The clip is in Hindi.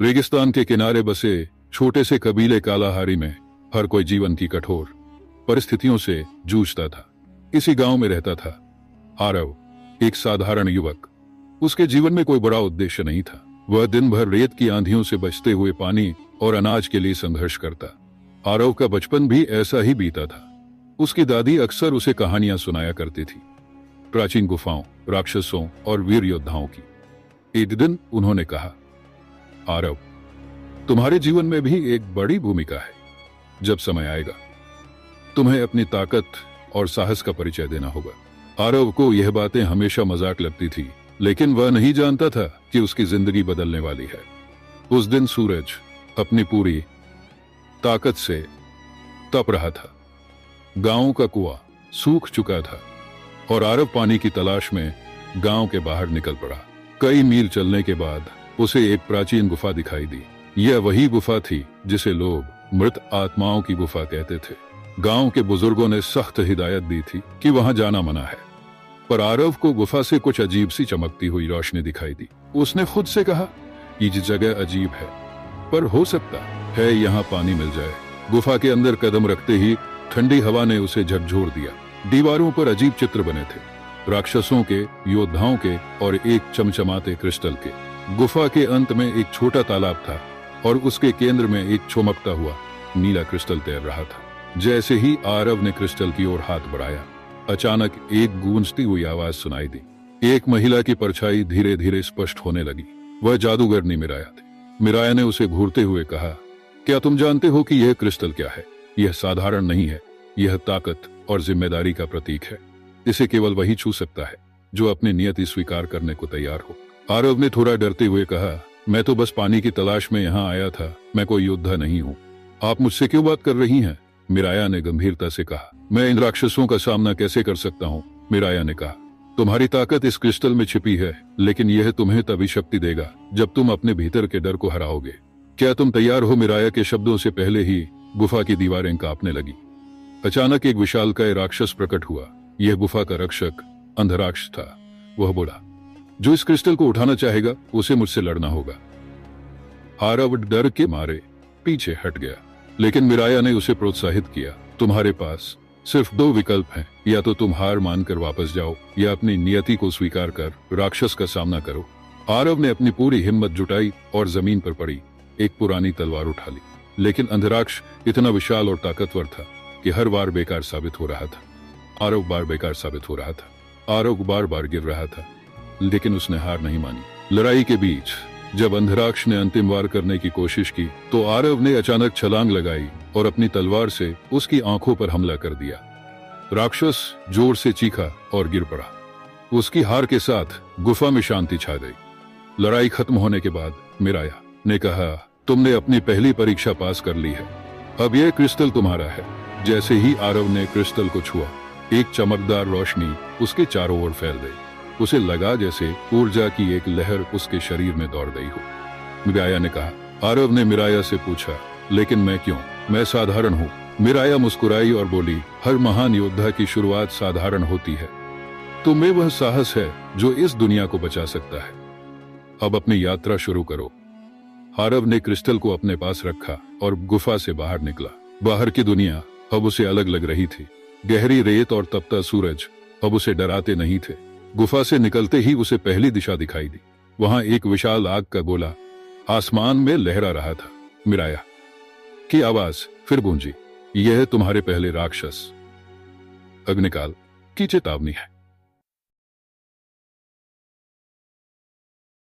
रेगिस्तान के किनारे बसे छोटे से कबीले कालाहारी में हर कोई जीवन की कठोर परिस्थितियों से जूझता था। इसी गांव में रहता था आरव, एक साधारण युवक। उसके जीवन में कोई बड़ा उद्देश्य नहीं था। वह दिन भर रेत की आंधियों से बचते हुए पानी और अनाज के लिए संघर्ष करता। आरव का बचपन भी ऐसा ही बीता था। उसकी दादी अक्सर उसे कहानियां सुनाया करती थी, प्राचीन गुफाओं, राक्षसों और वीर योद्धाओं की। एक दिन उन्होंने कहा, आरव, तुम्हारे जीवन में भी एक बड़ी भूमिका है। जब समय आएगा तुम्हें अपनी ताकत और साहस का परिचय देना होगा। आरव को यह बातें हमेशा मजाक लगती थी, लेकिन वह नहीं जानता था कि उसकी जिंदगी बदलने वाली है। उस दिन सूरज अपनी पूरी ताकत से तप रहा था। गांव का कुआं सूख चुका था और आरव पानी की तलाश में गांव के बाहर निकल पड़ा। कई मील चलने के बाद उसे एक प्राचीन गुफा दिखाई दी। यह वही गुफा थी जिसे लोग मृत आत्माओं की गुफा कहते थे। गांव के बुजुर्गों ने सख्त हिदायत दी थी कि वहां जाना मना है, पर आरव को गुफा से कुछ अजीब सी चमकती हुई रोशनी दिखाई दी। उसने खुद से कहा, ये जगह अजीब है, पर हो सकता है यहाँ पानी मिल जाए। गुफा के अंदर कदम रखते ही ठंडी हवा ने उसे झकझोर दिया। दीवारों पर अजीब चित्र बने थे, राक्षसों के, योद्धाओं के और एक चमचमाते क्रिस्टल के। गुफा के अंत में एक छोटा तालाब था और उसके केंद्र में एक चमकता हुआ नीला क्रिस्टल तैर रहा था। जैसे ही आरव ने क्रिस्टल की ओर हाथ बढ़ाया, अचानक एक गूंजती हुई आवाज सुनाई दी। एक महिला की परछाई धीरे धीरे स्पष्ट होने लगी। वह जादूगरनी मिराया थी। मिराया ने उसे घूरते हुए कहा, क्या तुम जानते हो कि यह क्रिस्टल क्या है? यह साधारण नहीं है, यह ताकत और जिम्मेदारी का प्रतीक है। इसे केवल वही छू सकता है जो अपनी नियति स्वीकार करने को तैयार हो। आरव ने थोड़ा डरते हुए कहा, मैं तो बस पानी की तलाश में यहाँ आया था, मैं कोई योद्धा नहीं हूँ। आप मुझसे क्यों बात कर रही हैं? मिराया ने गंभीरता से कहा। मैं इन राक्षसों का सामना कैसे कर सकता हूँ? मिराया ने कहा, तुम्हारी ताकत इस क्रिस्टल में छिपी है, लेकिन यह तुम्हें तभी शक्ति देगा जब तुम अपने भीतर के डर को हराओगे। क्या तुम तैयार हो? मिराया के शब्दों से पहले ही गुफा की दीवारें कांपने लगी। अचानक एक विशालकाय राक्षस प्रकट हुआ। यह गुफा का रक्षक अंधराक्ष था। वह बोला, जो इस क्रिस्टल को उठाना चाहेगा उसे मुझसे लड़ना होगा। आरव डर के मारे पीछे हट गया, लेकिन मिराया ने उसे प्रोत्साहित किया, तुम्हारे पास सिर्फ दो विकल्प हैं, या तो तुम हार मानकर वापस जाओ या अपनी नियति को स्वीकार कर राक्षस का सामना करो। आरव ने अपनी पूरी हिम्मत जुटाई और जमीन पर पड़ी एक पुरानी तलवार उठा ली, लेकिन अंधराक्ष इतना विशाल और ताकतवर था कि हर बार बेकार साबित हो रहा था। आरव बार बेकार साबित हो रहा था। आरव बार बार गिर रहा था, लेकिन उसने हार नहीं मानी। लड़ाई के बीच जब अंधराक्ष ने अंतिम वार करने की कोशिश की तो आरव ने अचानक छलांग लगाई और अपनी तलवार से उसकी आंखों पर हमला कर दिया। राक्षस जोर से चीखा और गिर पड़ा। उसकी हार के साथ गुफा में शांति छा गई। लड़ाई खत्म होने के बाद मिराया ने कहा, तुमने अपनी पहली परीक्षा पास कर ली है, अब यह क्रिस्टल तुम्हारा है। जैसे ही आरव ने क्रिस्टल को छुआ, एक चमकदार रोशनी उसके चारों ओर फैल गई। उसे लगा जैसे ऊर्जा की एक लहर उसके शरीर में दौड़ गई हो। मिराया ने कहा। आरव ने मिराया से पूछा, लेकिन मैं क्यों? मैं साधारण हूँ। मिराया मुस्कुराई और बोली, हर महान योद्धा की शुरुआत साधारण होती है। तुम्हें वह साहस है जो इस दुनिया को बचा सकता है। अब अपनी यात्रा शुरू करो। आरव ने क्रिस्टल को अपने पास रखा और गुफा से बाहर निकला। बाहर की दुनिया अब उसे अलग लग रही थी। गहरी रेत और तपता सूरज अब उसे डराते नहीं थे। गुफा से निकलते ही उसे पहली दिशा दिखाई दी। वहां एक विशाल आग का गोला आसमान में लहरा रहा था। मिराया की आवाज फिर गूंजी, यह तुम्हारे पहले राक्षस अग्निकाल की चेतावनी है।